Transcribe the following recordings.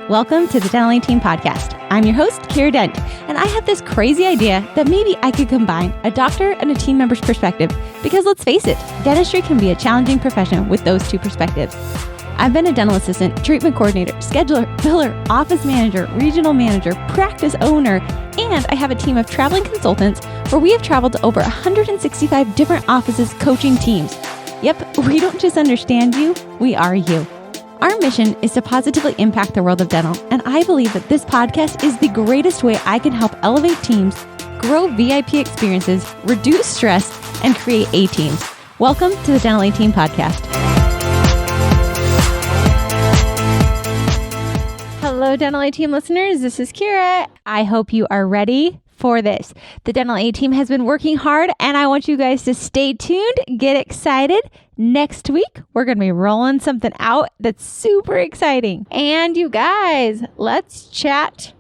Welcome to the Dental Team Podcast. I'm your host, Kira Dent, and I have this crazy idea that maybe I could combine a doctor and a team member's perspective because let's face it, dentistry can be a challenging profession with those two perspectives. I've been a dental assistant, treatment coordinator, scheduler, biller, office manager, regional manager, practice owner, and I have a team of traveling consultants where we have traveled to over 165 different offices coaching teams. Yep, we don't just understand you, we are you. Our mission is to positively impact the world of dental, and I believe that this podcast is the greatest way I can help elevate teams, grow VIP experiences, reduce stress, and create A-teams. Welcome to the Dental Team Podcast. Hello, Dental A-Team listeners. This is Kira. I hope you are ready for this. The Dental A-Team has been working hard, and I want you guys to stay tuned, get excited. Next week, we're going to be rolling something out that's super exciting. And you guys, let's chat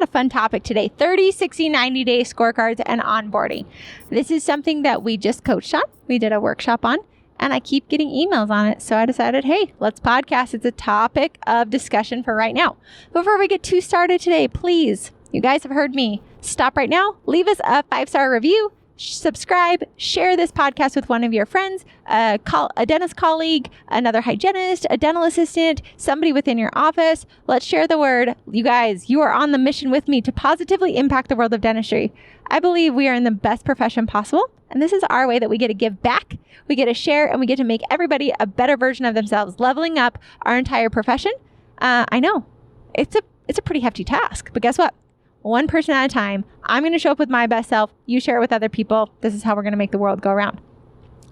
a fun topic today. 30, 60, 90-day scorecards and onboarding. This is something that we just coached on. We did a workshop on. And I keep getting emails on it. So I decided, hey, let's podcast. It's a topic of discussion for right now. Before we get too started today, please, you guys have heard me. Stop right now. Leave us a 5-star review. Subscribe. Share this podcast with one of your friends, a dentist colleague, another hygienist, a dental assistant, somebody within your office. Let's share the word. You guys, you are on the mission with me to positively impact the world of dentistry. I believe we are in the best profession possible. And this is our way that we get to give back, we get to share, and we get to make everybody a better version of themselves, leveling up our entire profession. I know it's a pretty hefty task, but guess what? One person at a time. I'm going to show up with my best self. You share it with other people. This is how we're going to make the world go around.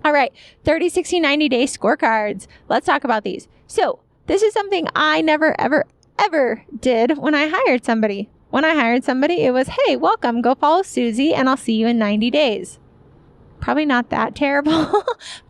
All right. 30, 60, 90-day scorecards. Let's talk about these. So this is something I never, ever, ever did when I hired somebody. When I hired somebody, it was, hey, welcome. Go follow Susie and I'll see you in 90 days. Probably not that terrible,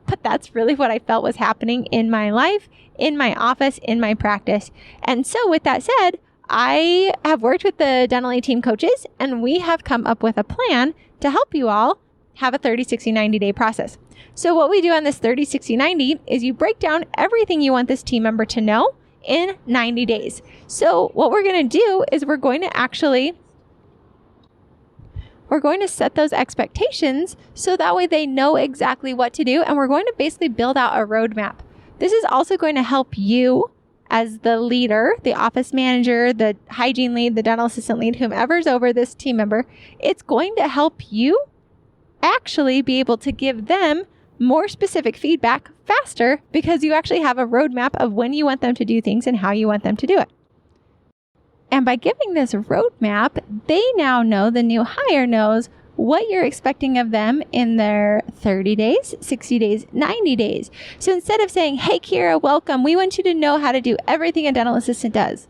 but that's really what I felt was happening in my life, in my office, in my practice. And so with that said, I have worked with the Dental A-Team coaches, and we have come up with a plan to help you all have a 30, 60, 90-day process. So what we do on this 30, 60, 90 is you break down everything you want this team member to know in 90 days. So what we're going to do is we're going to set those expectations so that way they know exactly what to do, and we're going to basically build out a roadmap. This is also going to help you as the leader, the office manager, the hygiene lead, the dental assistant lead, whomever's over this team member. It's going to help you actually be able to give them more specific feedback faster because you actually have a roadmap of when you want them to do things and how you want them to do it. And by giving this roadmap, they now know, the new hire knows what you're expecting of them in their 30 days, 60 days, 90 days. So instead of saying, hey, Kira, welcome, we want you to know how to do everything a dental assistant does.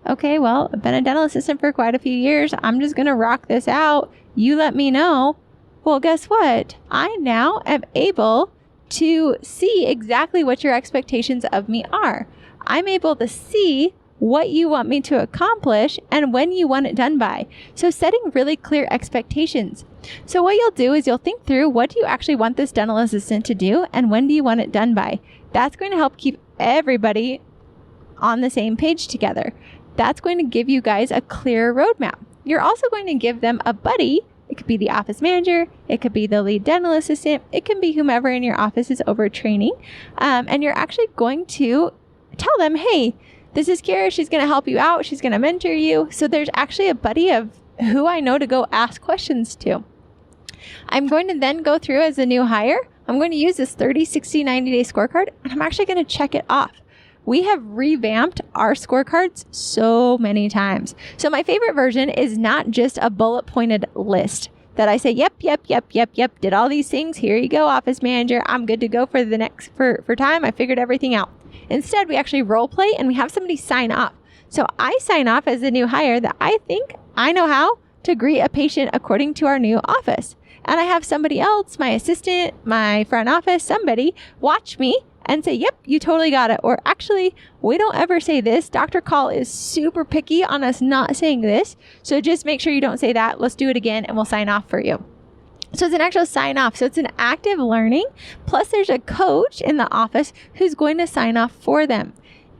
Okay, well, I've been a dental assistant for quite a few years. I'm just going to rock this out. You let me know. Well, guess what? I now am able to see exactly what your expectations of me are. I'm able to see what you want me to accomplish and when you want it done by. So setting really clear expectations. So what you'll do is you'll think through, what do you actually want this dental assistant to do and when do you want it done by? That's going to help keep everybody on the same page together. That's going to give you guys a clear roadmap. You're also going to give them a buddy. It could be the office manager. It could be the lead dental assistant. It can be whomever in your office is over training. And you're actually going to tell them, hey, this is Kira. She's going to help you out. She's going to mentor you. So there's actually a buddy of who I know to go ask questions to. I'm going to then go through as a new hire. I'm going to use this 30, 60, 90-day scorecard, and I'm actually going to check it off. We have revamped our scorecards so many times. So my favorite version is not just a bullet pointed list that I say, yep, did all these things. Here you go, office manager. I'm good to go for the next, for time. I figured everything out. Instead, we actually role play and we have somebody sign off. So I sign off as a new hire that I think I know how to greet a patient according to our new office. And I have somebody else, my assistant, my front office, somebody watch me and say, yep, you totally got it. Or actually, we don't ever say this. Dr. Call is super picky on us not saying this. So just make sure you don't say that. Let's do it again and we'll sign off for you. So it's an actual sign off. So it's an active learning. Plus there's a coach in the office who's going to sign off for them.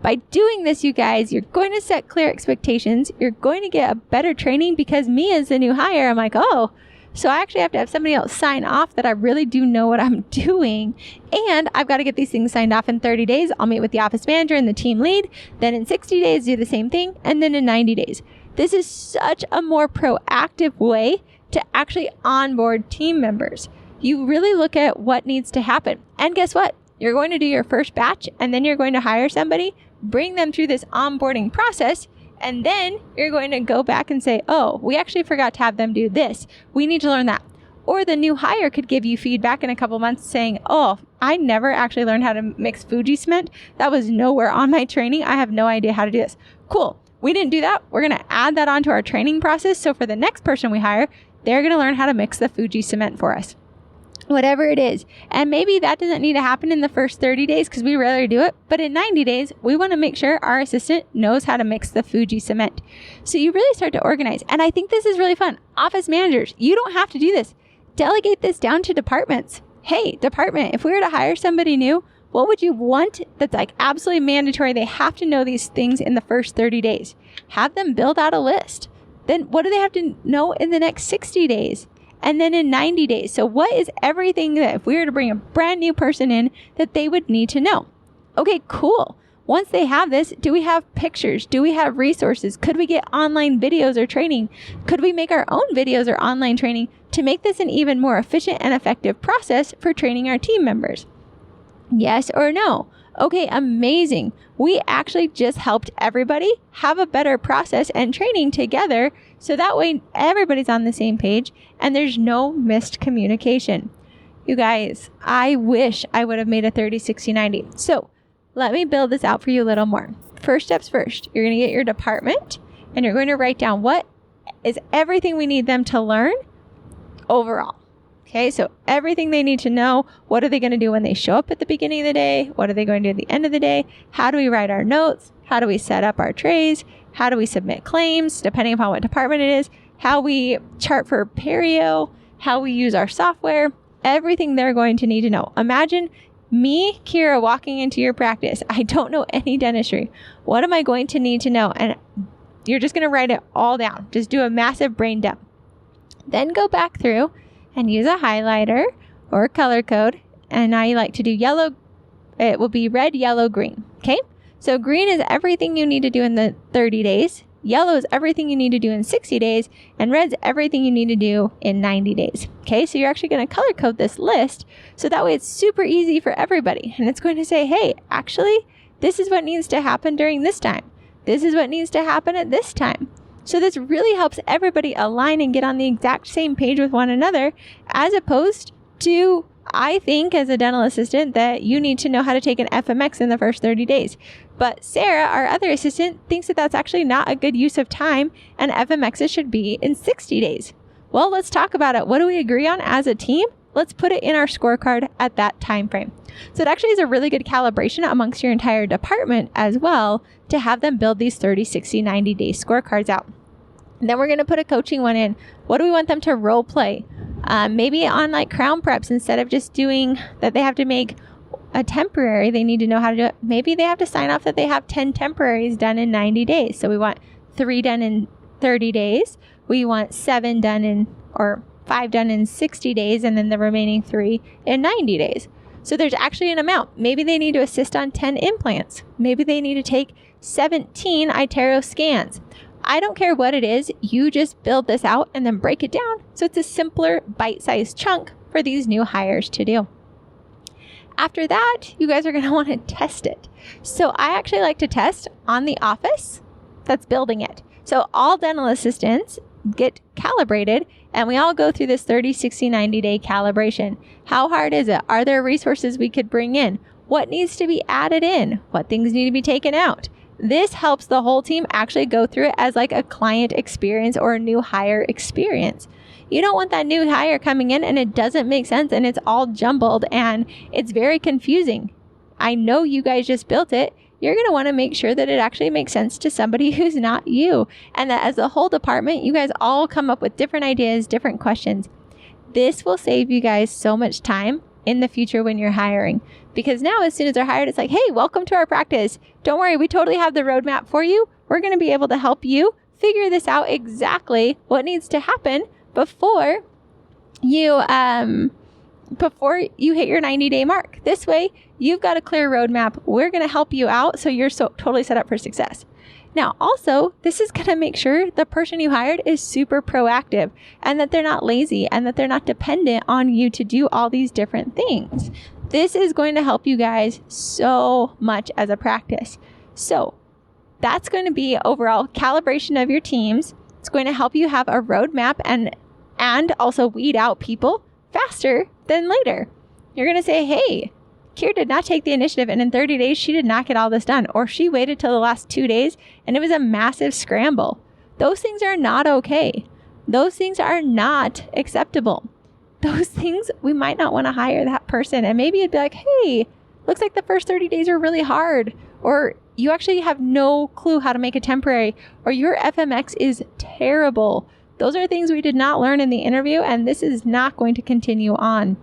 By doing this, you guys, you're going to set clear expectations. You're going to get a better training because me as the new hire, I'm like, oh, so I actually have to have somebody else sign off that I really do know what I'm doing. And I've got to get these things signed off in 30 days. I'll meet with the office manager and the team lead. Then in 60 days, do the same thing. And then in 90 days. This is such a more proactive way to actually onboard team members. You really look at what needs to happen. And guess what? You're going to do your first batch and then you're going to hire somebody, bring them through this onboarding process, and then you're going to go back and say, oh, we actually forgot to have them do this. We need to learn that. Or the new hire could give you feedback in a couple months saying, oh, I never actually learned how to mix Fuji cement. That was nowhere on my training. I have no idea how to do this. Cool. We didn't do that. We're going to add that onto our training process. So for the next person we hire, they're going to learn how to mix the Fuji cement for us. Whatever it is. And maybe that doesn't need to happen in the first 30 days because we rarely do it. But in 90 days, we want to make sure our assistant knows how to mix the Fuji cement. So you really start to organize. And I think this is really fun. Office managers, you don't have to do this. Delegate this down to departments. Hey, department, if we were to hire somebody new, what would you want that's like absolutely mandatory? They have to know these things in the first 30 days. Have them build out a list. Then what do they have to know in the next 60 days? And then in 90 days. So what is everything that if we were to bring a brand new person in that they would need to know? Okay, cool. Once they have this, do we have pictures? Do we have resources? Could we get online videos or training? Could we make our own videos or online training to make this an even more efficient and effective process for training our team members? Yes or no? Okay, amazing. We actually just helped everybody have a better process and training together so that way everybody's on the same page and there's no missed communication. You guys, I wish I would have made a 30, 60, 90. So let me build this out for you a little more. First steps first, you're going to get your department and you're going to write down what is everything we need them to learn overall. Okay, so everything they need to know. What are they going to do when they show up at the beginning of the day? What are they going to do at the end of the day? How do we write our notes? How do we set up our trays? How do we submit claims, depending upon what department it is? How we chart for perio? How we use our software? Everything they're going to need to know. Imagine me, Kira, walking into your practice. I don't know any dentistry. What am I going to need to know? And you're just going to write it all down. Just do a massive brain dump. Then go back through and use a highlighter or a color code. And I like to do yellow. It will be red, yellow, green. Okay. So green is everything you need to do in the 30 days. Yellow is everything you need to do in 60 days. And red's everything you need to do in 90 days. Okay. So you're actually going to color code this list. So that way it's super easy for everybody. And it's going to say, hey, actually, this is what needs to happen during this time. This is what needs to happen at this time. So this really helps everybody align and get on the exact same page with one another, as opposed to, I think as a dental assistant, that you need to know how to take an FMX in the first 30 days. But Sarah, our other assistant, thinks that that's actually not a good use of time and FMXs should be in 60 days. Well, let's talk about it. What do we agree on as a team? Let's put it in our scorecard at that time frame. So it actually is a really good calibration amongst your entire department as well to have them build these 30, 60, 90 day scorecards out. And then we're going to put a coaching one in. What do we want them to role play? Maybe on like crown preps, instead of just doing that they have to make a temporary, they need to know how to do it. Maybe they have to sign off that they have 10 temporaries done in 90 days. So we want 3 done in 30 days. We want 7 done in, or 5 done in 60 days, and then the remaining 3 in 90 days. So there's actually an amount. Maybe they need to assist on 10 implants. Maybe they need to take 17 iTero scans. I don't care what it is. You just build this out and then break it down so it's a simpler bite-sized chunk for these new hires to do. After that, you guys are going to want to test it. So I actually like to test on the office that's building it. So all dental assistants get calibrated and we all go through this 30, 60, 90 day calibration. How hard is it? Are there resources we could bring in? What needs to be added in? What things need to be taken out? This helps the whole team actually go through it as like a client experience or a new hire experience. You don't want that new hire coming in and it doesn't make sense and it's all jumbled and it's very confusing. I know you guys just built it. You're going to want to make sure that it actually makes sense to somebody who's not you, and that as a whole department, you guys all come up with different ideas, different questions. This will save you guys so much time in the future when you're hiring. Because now as soon as they're hired, it's like, hey, welcome to our practice. Don't worry, we totally have the roadmap for you. We're going to be able to help you figure this out exactly what needs to happen before you hit your 90-day mark. This way, you've got a clear roadmap. We're going to help you out so you're totally set up for success. Now, also, this is going to make sure the person you hired is super proactive and that they're not lazy and that they're not dependent on you to do all these different things. This is going to help you guys so much as a practice. So that's going to be overall calibration of your teams. It's going to help you have a roadmap and also weed out people faster than later. You're going to say, hey, Kier did not take the initiative, and in 30 days, she did not get all this done, or she waited till the last 2 days, and it was a massive scramble. Those things are not okay. Those things are not acceptable. Those things, we might not want to hire that person, and maybe it'd be like, hey, looks like the first 30 days are really hard, or you actually have no clue how to make a temporary, or your FMX is terrible. Those are things we did not learn in the interview, and this is not going to continue on.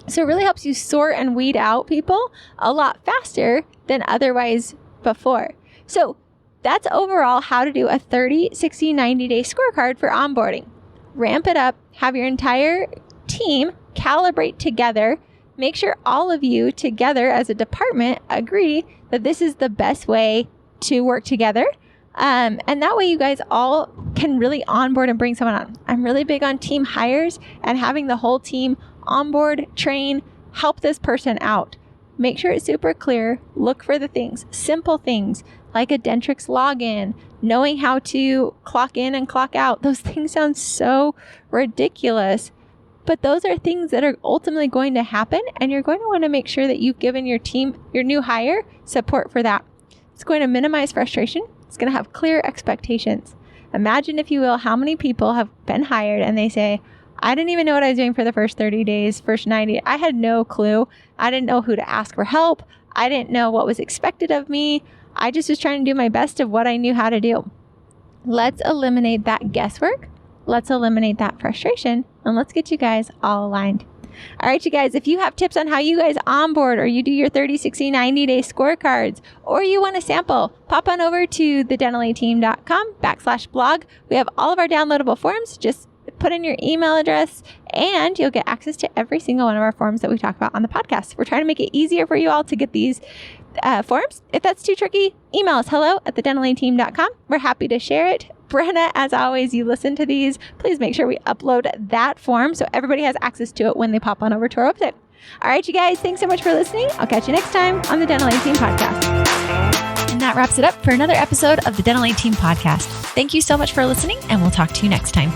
So it really helps you sort and weed out people a lot faster than otherwise before. So that's overall how to do a 30, 60, 90-day scorecard for onboarding. Ramp it up, have your entire team calibrate together, make sure all of you together as a department agree that this is the best way to work together. And that way you guys all can really onboard and bring someone on. I'm really big on team hires and having the whole team onboard, train, help this person out. Make sure it's super clear. Look for the things, simple things like a Dentrix login, knowing how to clock in and clock out. Those things sound so ridiculous, but those are things that are ultimately going to happen, and you're going to want to make sure that you've given your team, your new hire, support for that. It's going to minimize frustration. It's going to have clear expectations. Imagine, if you will, how many people have been hired and they say, I didn't even know what I was doing for the first 30 days, first 90. I had no clue. I didn't know who to ask for help. I didn't know what was expected of me. I just was trying to do my best of what I knew how to do. Let's eliminate that guesswork. Let's eliminate that frustration, and let's get you guys all aligned. All right, you guys, if you have tips on how you guys onboard, or you do your 30, 60, 90-day scorecards, or you want a sample, pop on over to thedentaleteam.com/blog. We have all of our downloadable forms. Just put in your email address and you'll get access to every single one of our forms that we talk about on the podcast. We're trying to make it easier for you all to get these forms. If that's too tricky, email us hello@thedentaleteam.com. We're happy to share it. Brenna, as always, you listen to these. Please make sure we upload that form so everybody has access to it when they pop on over to our website. All right, you guys, thanks so much for listening. I'll catch you next time on the Dental A Team Podcast. And that wraps it up for another episode of the Dental A Team Podcast. Thank you so much for listening, and we'll talk to you next time.